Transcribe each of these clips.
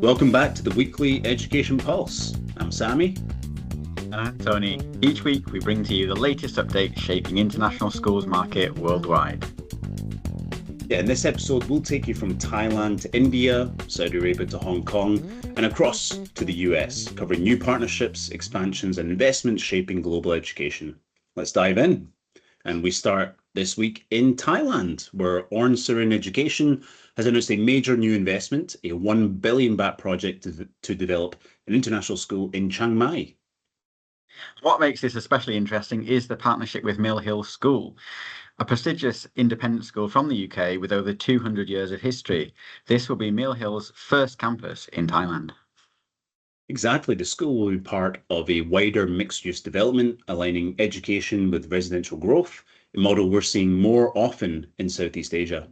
Welcome back to the weekly Education Pulse. I'm Sami. And I'm Tony. Each week we bring to you the latest updates shaping international schools market worldwide. In this episode, we'll take you from Thailand to India, Saudi Arabia to Hong Kong, and across to the US, covering new partnerships, expansions, and investments shaping global education. Let's dive in. And we start this week in Thailand, where Ornsirin Education has announced a major new investment, a 1 billion baht project to develop an international school in Chiang Mai. What makes this especially interesting is the partnership with Mill Hill School, a prestigious independent school from the UK with over 200 years of history. This will be Mill Hill's first campus in Thailand. Exactly. The school will be part of a wider mixed-use development, aligning education with residential growth, a model we're seeing more often in Southeast Asia.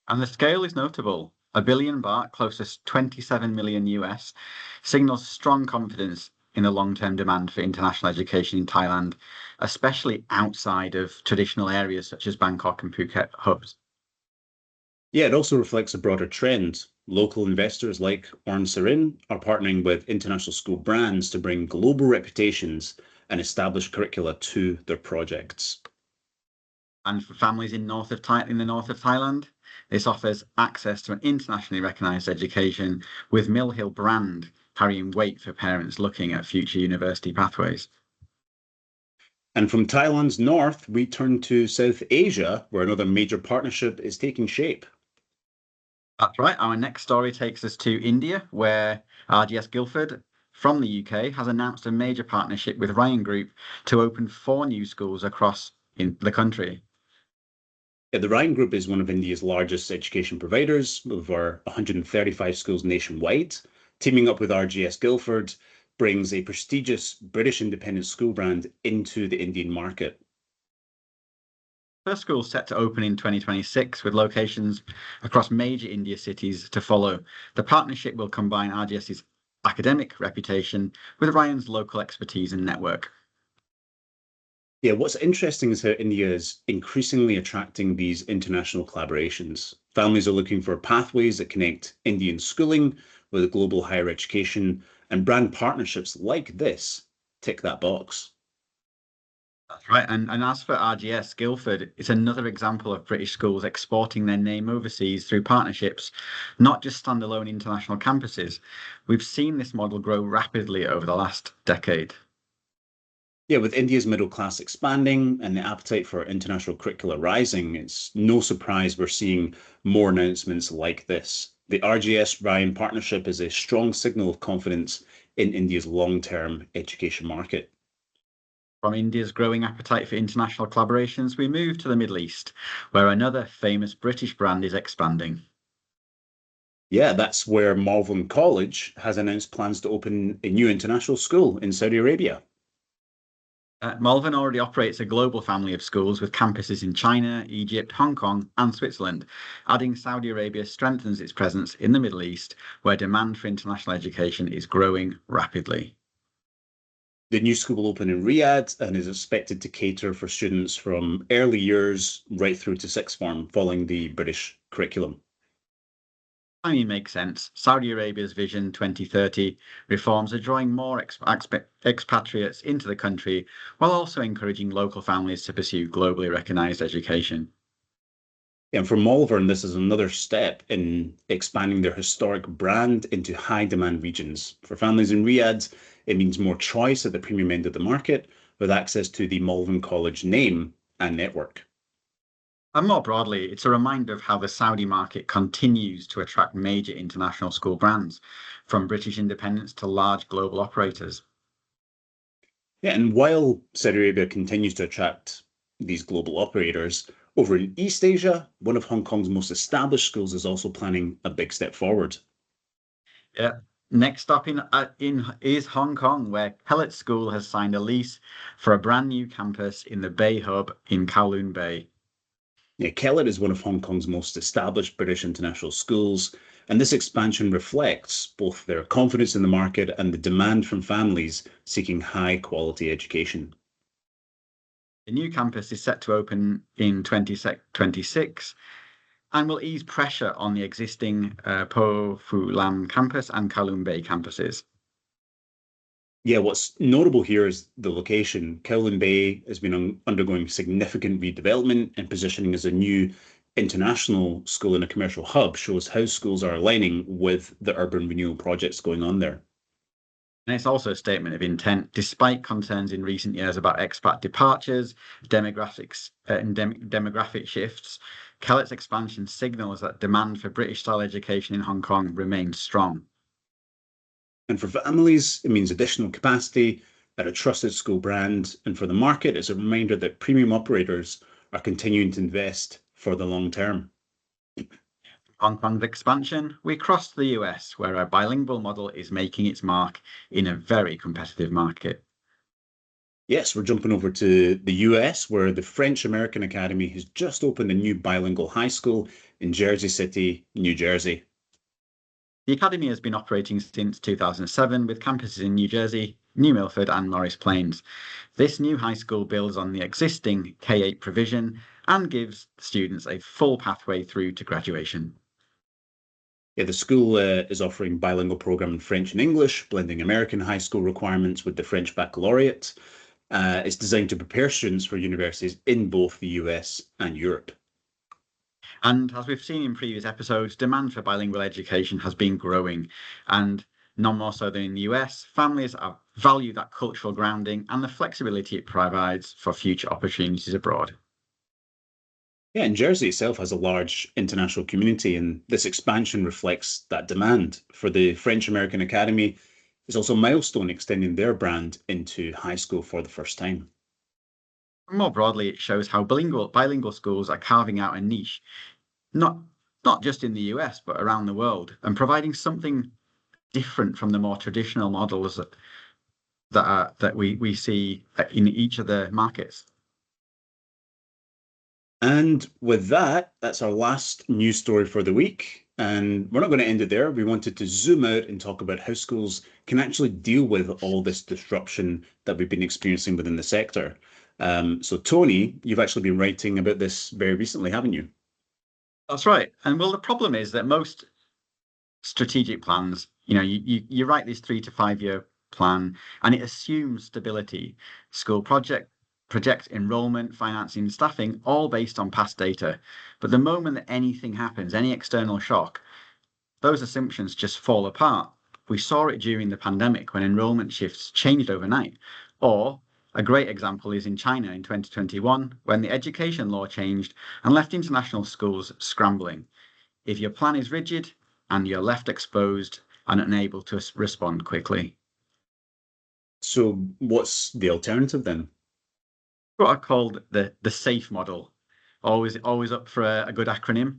And the scale is notable. 1 billion baht, close to 27 million US, signals strong confidence in the long-term demand for international education in Thailand, especially outside of traditional areas such as Bangkok and Phuket hubs. It also reflects a broader trend. Local investors like Ornsirin are partnering with international school brands to bring global reputations and establish curricula to their projects. And for families in the north of Thailand, this offers access to an internationally recognised education with Mill Hill brand carrying weight for parents looking at future university pathways. And from Thailand's north, we turn to South Asia, where another major partnership is taking shape. That's right. Our next story takes us to India, where RGS Guildford from the UK has announced a major partnership with Ryan Group to open 4 new schools across in the country. The Ryan Group is one of India's largest education providers, with over 135 schools nationwide. Teaming up with RGS Guildford brings a prestigious British independent school brand into the Indian market. First school set to open in 2026 with locations across major India cities to follow. The partnership will combine RGS's academic reputation with Ryan's local expertise and network. What's interesting is how India is increasingly attracting these international collaborations. Families are looking for pathways that connect Indian schooling with global higher education, and brand partnerships like this tick that box. That's right. And as for RGS Guildford, it's another example of British schools exporting their name overseas through partnerships, not just standalone international campuses. We've seen this model grow rapidly over the last decade. With India's middle class expanding and the appetite for international curricula rising, it's no surprise we're seeing more announcements like this. The RGS Ryan partnership is a strong signal of confidence in India's long-term education market. From India's growing appetite for international collaborations, we move to the Middle East, where another famous British brand is expanding. That's where Malvern College has announced plans to open a new international school in Saudi Arabia. Malvern already operates a global family of schools with campuses in China, Egypt, Hong Kong, and Switzerland. Adding Saudi Arabia strengthens its presence in the Middle East, where demand for international education is growing rapidly. The new school will open in Riyadh and is expected to cater for students from early years right through to sixth form, following the British curriculum. I mean, makes sense. Saudi Arabia's Vision 2030 reforms are drawing more expatriates into the country, while also encouraging local families to pursue globally recognised education. And for Malvern, this is another step in expanding their historic brand into high-demand regions. For families in Riyadh, it means more choice at the premium end of the market, with access to the Malvern College name and network. And more broadly, it's a reminder of how the Saudi market continues to attract major international school brands, from British independents to large global operators. And while Saudi Arabia continues to attract these global operators, over in East Asia, one of Hong Kong's most established schools is also planning a big step forward. Next stop is Hong Kong, where Kellett School has signed a lease for a brand new campus in the Bay Hub in Kowloon Bay. Kellett is one of Hong Kong's most established British international schools, and this expansion reflects both their confidence in the market and the demand from families seeking high-quality education. The new campus is set to open in 2026, and will ease pressure on the existing Po Fu Lam campus and Kowloon Bay campuses. Yeah, what's notable here is the location. Kowloon Bay has been undergoing significant redevelopment, and positioning as a new international school in a commercial hub shows how schools are aligning with the urban renewal projects going on there. And it's also a statement of intent, despite concerns in recent years about expat departures, demographics, and demographic shifts. Kellett's expansion signals that demand for British-style education in Hong Kong remains strong. And for families, it means additional capacity at a trusted school brand. And for the market, it's a reminder that premium operators are continuing to invest for the long term. Hong Kong's expansion, we crossed the US, where our bilingual model is making its mark in a very competitive market. Yes, we're jumping over to the US, where the French American Academy has just opened a new bilingual high school in Jersey City, New Jersey. The Academy has been operating since 2007 with campuses in New Jersey, New Milford and Morris Plains. This new high school builds on the existing K-8 provision and gives students a full pathway through to graduation. Yeah, the school is offering bilingual program in French and English, blending American high school requirements with the French baccalaureate. It's designed to prepare students for universities in both the US and Europe. And as we've seen in previous episodes, demand for bilingual education has been growing, and none more so than in the US. Families value that cultural grounding and the flexibility it provides for future opportunities abroad. Yeah, and Jersey itself has a large international community, and this expansion reflects that demand. For the French American Academy, it's also a milestone extending their brand into high school for the first time. More broadly, it shows how bilingual schools are carving out a niche, not just in the US, but around the world, and providing something different from the more traditional models that we see in each of the markets. And with that, that's our last news story for the week. And we're not going to end it there. We wanted to zoom out and talk about how schools can actually deal with all this disruption that we've been experiencing within the sector. So, Tony, you've actually been writing about this very recently, haven't you? That's right. And well, the problem is that most strategic plans, you write this 3 to 5 year plan and it assumes stability. School project enrollment, financing, staffing, all based on past data. But the moment that anything happens, any external shock, those assumptions just fall apart. We saw it during the pandemic when enrollment shifts changed overnight. Or a great example is in China in 2021, when the education law changed and left international schools scrambling. If your plan is rigid and you're left exposed and unable to respond quickly. So, what's the alternative then? What I called the SAFE model. Always up for a good acronym.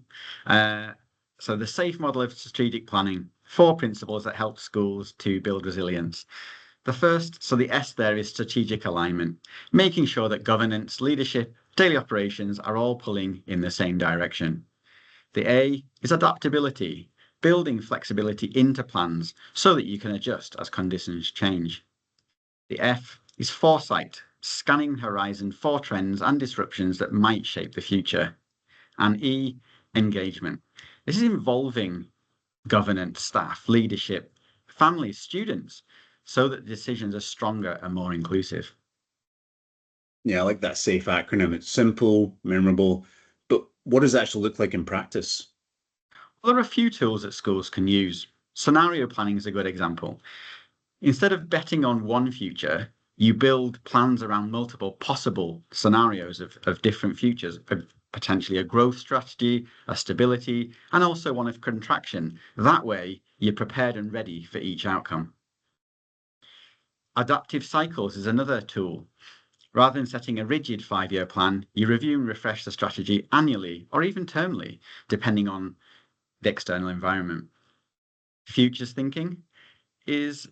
So the SAFE model of strategic planning, 4 principles that help schools to build resilience. The first, so the S there is strategic alignment, making sure that governance, leadership, daily operations are all pulling in the same direction. The A is adaptability, building flexibility into plans so that you can adjust as conditions change. The F is foresight, scanning the horizon for trends and disruptions that might shape the future. And E, engagement. This is involving governance, staff, leadership, families, students, so that decisions are stronger and more inclusive. Yeah, I like that SAFE acronym. It's simple, memorable, but what does it actually look like in practice? Well, there are a few tools that schools can use. Scenario planning is a good example. Instead of betting on one future, you build plans around multiple possible scenarios of different futures, potentially a growth strategy, a stability, and also one of contraction. That way, you're prepared and ready for each outcome. Adaptive cycles is another tool. Rather than setting a rigid 5-year plan, you review and refresh the strategy annually or even termly, depending on the external environment. Futures thinking is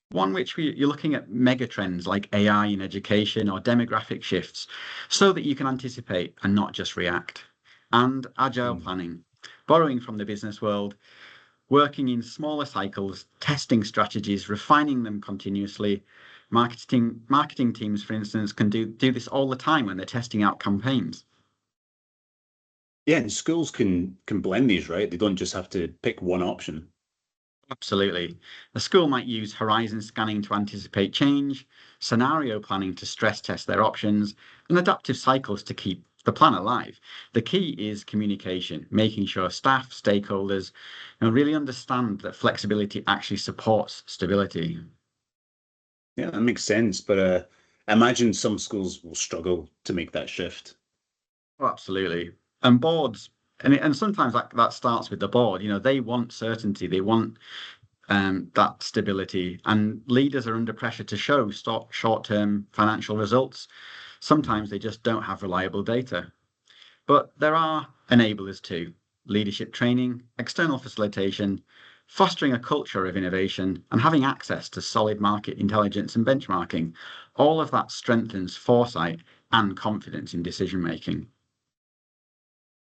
one which you're looking at mega trends like AI in education or demographic shifts so that you can anticipate and not just react. And agile planning, borrowing from the business world, working in smaller cycles, testing strategies, refining them continuously. Marketing teams, for instance, can do this all the time when they're testing out campaigns. Yeah, and schools can blend these, right? They don't just have to pick one option. Absolutely. The school might use horizon scanning to anticipate change, scenario planning to stress test their options, and adaptive cycles to keep the plan alive. The key is communication, making sure staff, stakeholders, really understand that flexibility actually supports stability. Yeah, that makes sense. But I imagine some schools will struggle to make that shift. Oh, absolutely. And boards, and sometimes that starts with the board. They want certainty, they want that stability, and leaders are under pressure to show short-term financial results. Sometimes they just don't have reliable data. But there are enablers too: leadership training, external facilitation, fostering a culture of innovation, and having access to solid market intelligence and benchmarking. All of that strengthens foresight and confidence in decision making.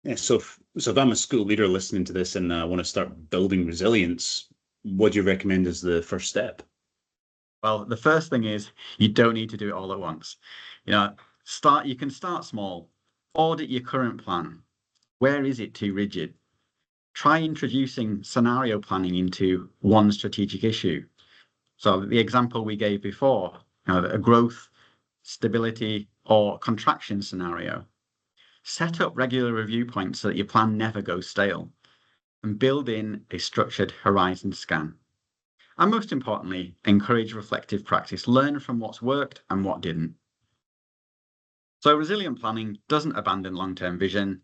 Yeah, so if I'm a school leader listening to this and I want to start building resilience, what do you recommend as the first step? Well, the first thing is you don't need to do it all at once. You can start small, audit your current plan. Where is it too rigid? Try introducing scenario planning into one strategic issue. So the example we gave before, a growth, stability, or contraction scenario. Set up regular review points so that your plan never goes stale, and build in a structured horizon scan. And most importantly, encourage reflective practice. Learn from what's worked and what didn't. So resilient planning doesn't abandon long-term vision,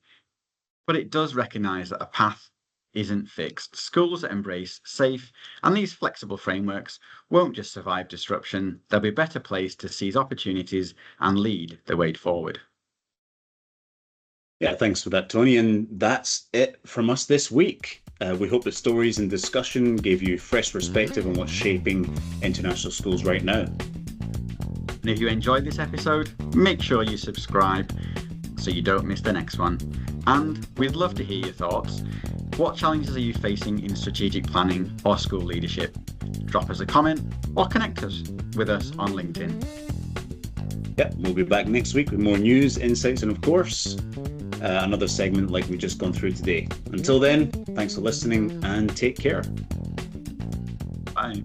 but it does recognise that a path isn't fixed. Schools that embrace safe and these flexible frameworks won't just survive disruption, they'll be better placed to seize opportunities and lead the way forward. Yeah, thanks for that, Tony. And that's it from us this week. We hope the stories and discussion gave you fresh perspective on what's shaping international schools right now. And if you enjoyed this episode, make sure you subscribe so you don't miss the next one. And we'd love to hear your thoughts. What challenges are you facing in strategic planning or school leadership? Drop us a comment or connect us with us on LinkedIn. Yep, we'll be back next week with more news, insights, and of course, another segment like we've just gone through today. Until then, thanks for listening and take care. Bye.